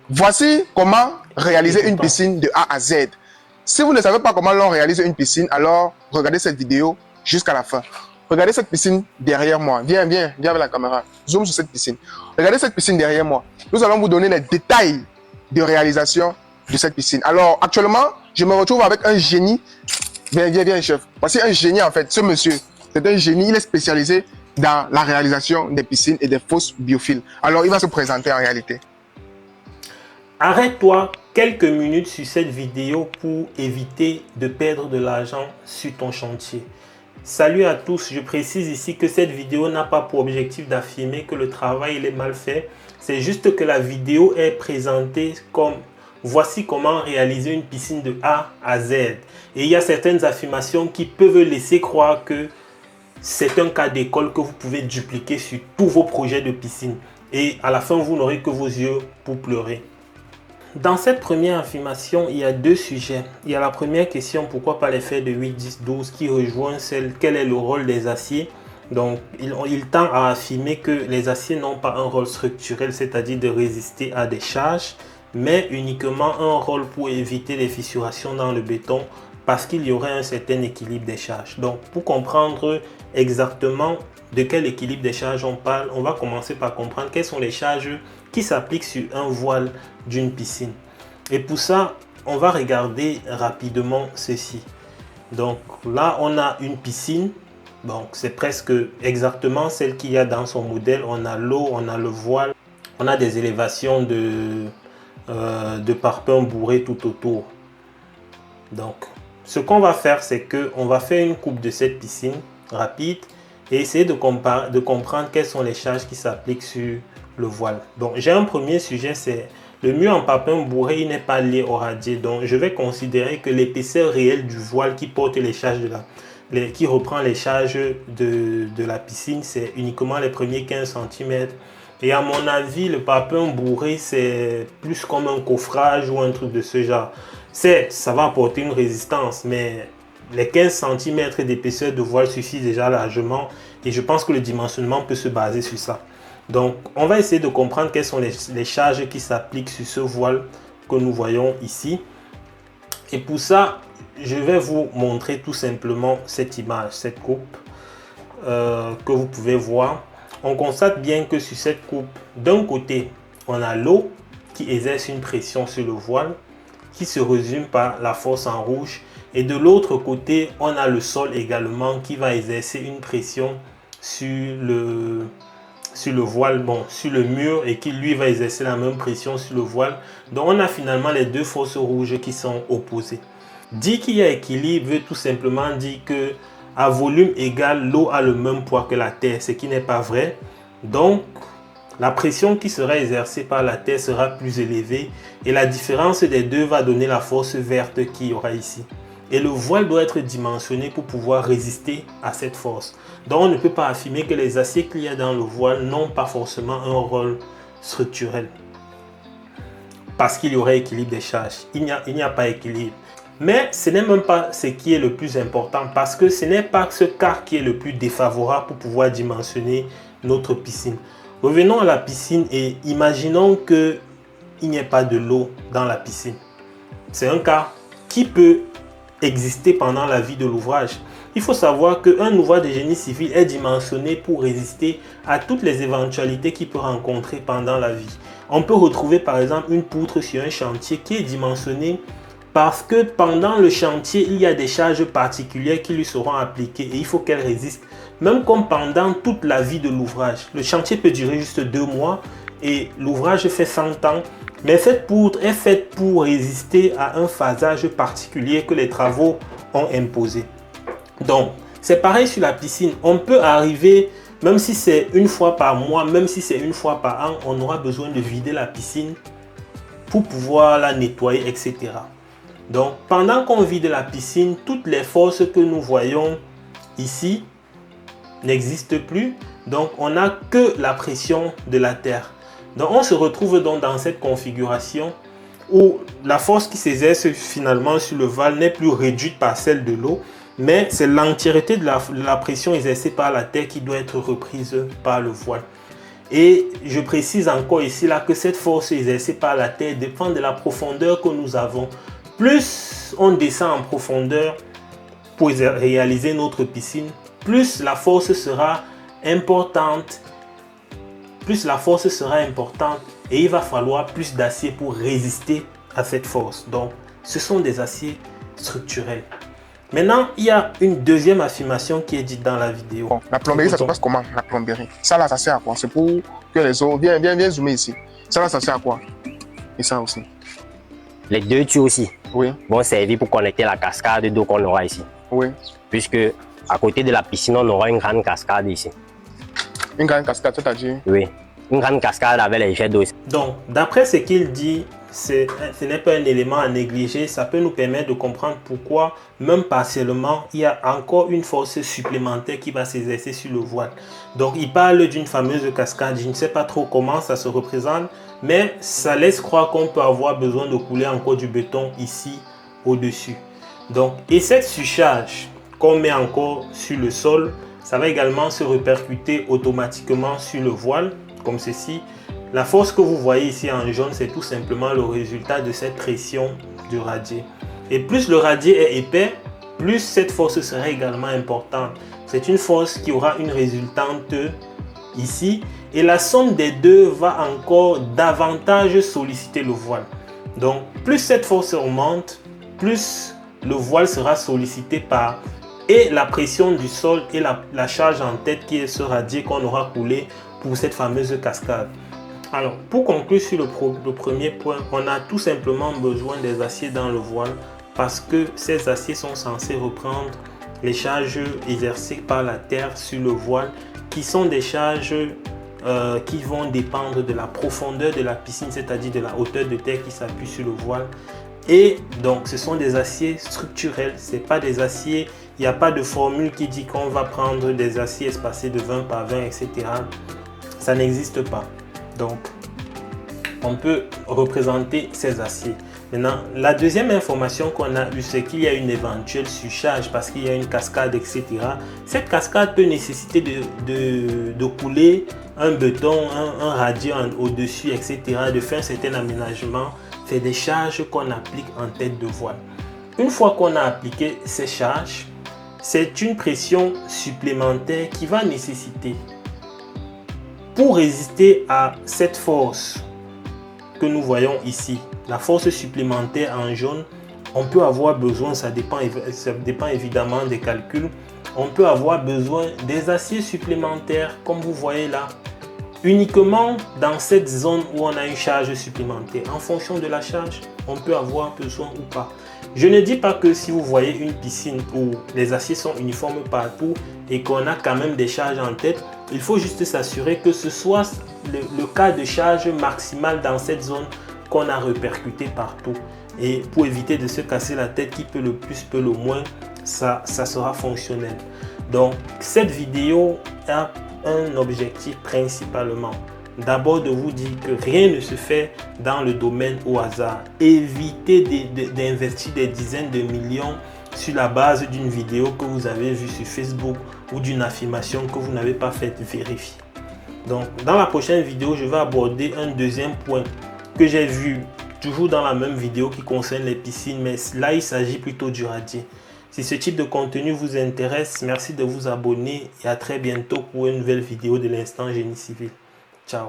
Voici comment réaliser une piscine de A à Z. Si vous ne savez pas comment l'on réalise une piscine, alors regardez cette vidéo jusqu'à la fin. Regardez cette piscine derrière moi. Viens avec la caméra. Zoom sur cette piscine. Regardez cette piscine derrière moi. Nous allons vous donner les détails de réalisation de cette piscine. Alors, actuellement, je me retrouve avec un génie. Viens, chef. Voici un génie, en fait. Ce monsieur, c'est un génie. Il est spécialisé dans la réalisation des piscines et des fosses biophiles. Alors, il va se présenter en réalité. Arrête-toi quelques minutes sur cette vidéo pour éviter de perdre de l'argent sur ton chantier. Salut à tous, je précise ici que cette vidéo n'a pas pour objectif d'affirmer que le travail il est mal fait. C'est juste que la vidéo est présentée comme voici comment réaliser une piscine de A à Z. Et il y a certaines affirmations qui peuvent laisser croire que c'est un cas d'école que vous pouvez dupliquer sur tous vos projets de piscine. Et à la fin, vous n'aurez que vos yeux pour pleurer. Dans cette première affirmation, il y a deux sujets. Il y a la première question, pourquoi pas l'effet de 8, 10, 12 qui rejoint celle, quel est le rôle des aciers. Donc, il tend à affirmer que les aciers n'ont pas un rôle structurel, c'est-à-dire de résister à des charges, mais uniquement un rôle pour éviter les fissurations dans le béton parce qu'il y aurait un certain équilibre des charges. Donc, pour comprendre exactement de quel équilibre des charges on parle, on va commencer par comprendre quelles sont les charges qui s'appliquent sur un voile d'une piscine. Et pour ça, on va regarder rapidement ceci. Donc là, on a une piscine. Donc c'est presque exactement celle qu'il y a dans son modèle. On a l'eau, on a le voile, on a des élévations de parpaings bourrés tout autour. Donc ce qu'on va faire, c'est qu'on va faire une coupe de cette piscine rapide et essayer de comprendre quelles sont les charges qui s'appliquent sur le voile. Donc j'ai un premier sujet, c'est le mur en parpaing bourré, il n'est pas lié au radier. Donc je vais considérer que l'épaisseur réelle du voile qui porte les charges qui reprend les charges de la piscine, c'est uniquement les premiers 15 cm. Et à mon avis, le parpaing bourré, c'est plus comme un coffrage ou un truc de ce genre. Ça va apporter une résistance, mais les 15 cm d'épaisseur de voile suffisent déjà largement. Et je pense que le dimensionnement peut se baser sur ça. Donc, on va essayer de comprendre quelles sont les charges qui s'appliquent sur ce voile que nous voyons ici. Et pour ça, je vais vous montrer tout simplement cette image, cette coupe que vous pouvez voir. On constate bien que sur cette coupe, d'un côté, on a l'eau qui exerce une pression sur le voile, qui se résume par la force en rouge. Et de l'autre côté, on a le sol également qui va exercer une pression sur le voile, sur le mur, et qui lui va exercer la même pression sur le voile. Donc on a finalement les deux forces rouges qui sont opposées. Dire qu'il y a équilibre veut tout simplement dire que à volume égal, l'eau a le même poids que la terre, ce qui n'est pas vrai. Donc la pression qui sera exercée par la terre sera plus élevée et la différence des deux va donner la force verte qu'il y aura ici. Et le voile doit être dimensionné pour pouvoir résister à cette force. Donc on ne peut pas affirmer que les aciers qu'il y a dans le voile n'ont pas forcément un rôle structurel. Parce qu'il y aurait équilibre des charges. Il n'y a pas équilibre. Mais ce n'est même pas ce qui est le plus important parce que ce n'est pas ce cas qui est le plus défavorable pour pouvoir dimensionner notre piscine. Revenons à la piscine et imaginons qu'il n'y ait pas de l'eau dans la piscine. C'est un cas qui peut exister pendant la vie de l'ouvrage. Il faut savoir qu'un ouvrage de génie civil est dimensionné pour résister à toutes les éventualités qu'il peut rencontrer pendant la vie. On peut retrouver par exemple une poutre sur un chantier qui est dimensionnée parce que pendant le chantier, il y a des charges particulières qui lui seront appliquées et il faut qu'elle résiste. Même comme pendant toute la vie de l'ouvrage. Le chantier peut durer juste 2 mois et l'ouvrage fait 100 ans. Mais cette poutre est faite pour résister à un phasage particulier que les travaux ont imposé. Donc, c'est pareil sur la piscine. On peut arriver, même si c'est une fois par mois, même si c'est une fois par an, on aura besoin de vider la piscine pour pouvoir la nettoyer, etc. Donc, pendant qu'on vide la piscine, toutes les forces que nous voyons ici n'existent plus. Donc, on n'a que la pression de la terre. Donc on se retrouve donc dans cette configuration où la force qui s'exerce finalement sur le voile n'est plus réduite par celle de l'eau, mais c'est l'entièreté de la pression exercée par la terre qui doit être reprise par le voile. Et je précise encore ici là que cette force exercée par la terre dépend de la profondeur que nous avons. Plus on descend en profondeur pour réaliser notre piscine, plus la force sera importante. Et il va falloir plus d'acier pour résister à cette force. Donc, ce sont des aciers structurels. Maintenant, il y a une deuxième affirmation qui est dite dans la vidéo. Bon, la plomberie, ça se passe comment? La plomberie. Ça là, ça sert à quoi? C'est pour que les eaux... Viens zoomer ici. Ça là, ça sert à quoi? Et ça aussi. Les deux tuyaux aussi Oui. vont servir pour connecter la cascade d'eau qu'on aura ici. Oui. Puisque à côté de la piscine, on aura une grande cascade ici. Une grande cascade, c'est-à-dire? Oui, une grande cascade avec les jets d'eau. Donc, d'après ce qu'il dit, ce n'est pas un élément à négliger. Ça peut nous permettre de comprendre pourquoi, même partiellement, il y a encore une force supplémentaire qui va s'exercer sur le voile. Donc, il parle d'une fameuse cascade. Je ne sais pas trop comment ça se représente, mais ça laisse croire qu'on peut avoir besoin de couler encore du béton ici au-dessus. Donc, et cette surcharge qu'on met encore sur le sol, ça va également se répercuter automatiquement sur le voile, comme ceci. La force que vous voyez ici en jaune, c'est tout simplement le résultat de cette pression du radier. Et plus le radier est épais, plus cette force sera également importante. C'est une force qui aura une résultante ici. Et la somme des deux va encore davantage solliciter le voile. Donc, plus cette force augmente, plus le voile sera sollicité par et la pression du sol et la charge en tête qui est ce radier qu'on aura coulé pour cette fameuse cascade. Alors, pour conclure sur le premier point, on a tout simplement besoin des aciers dans le voile parce que ces aciers sont censés reprendre les charges exercées par la terre sur le voile qui sont des charges qui vont dépendre de la profondeur de la piscine, c'est-à-dire de la hauteur de terre qui s'appuie sur le voile. Et donc, ce sont des aciers structurels, ce n'est pas des aciers, il n'y a pas de formule qui dit qu'on va prendre des aciers espacés de 20 par 20, etc. Ça n'existe pas. Donc, on peut représenter ces aciers. Maintenant, la deuxième information qu'on a eue, c'est qu'il y a une éventuelle surcharge parce qu'il y a une cascade, etc. Cette cascade peut nécessiter de couler un béton, un radier au-dessus, etc., de faire un certain aménagement. C'est des charges qu'on applique en tête de voile. Une fois qu'on a appliqué ces charges, c'est une pression supplémentaire qui va nécessiter, pour résister à cette force que nous voyons ici, la force supplémentaire en jaune, on peut avoir besoin, ça dépend évidemment des calculs, on peut avoir besoin des aciers supplémentaires comme vous voyez là, uniquement dans cette zone où on a une charge supplémentaire. En fonction de la charge, on peut avoir besoin ou pas. Je ne dis pas que si vous voyez une piscine où les aciers sont uniformes partout et qu'on a quand même des charges en tête, il faut juste s'assurer que ce soit le cas de charge maximale dans cette zone qu'on a répercuté partout. Et pour éviter de se casser la tête, qui peut le plus, peut le moins, ça sera fonctionnel. Donc, cette vidéo a un objectif principalement. D'abord de vous dire que rien ne se fait dans le domaine au hasard. Évitez d'investir des dizaines de millions sur la base d'une vidéo que vous avez vue sur Facebook ou d'une affirmation que vous n'avez pas fait vérifier. Donc, dans la prochaine vidéo, je vais aborder un deuxième point que j'ai vu toujours dans la même vidéo qui concerne les piscines, mais là, il s'agit plutôt du radier. Si ce type de contenu vous intéresse, merci de vous abonner et à très bientôt pour une nouvelle vidéo de l'Instant Génie Civil. Ciao.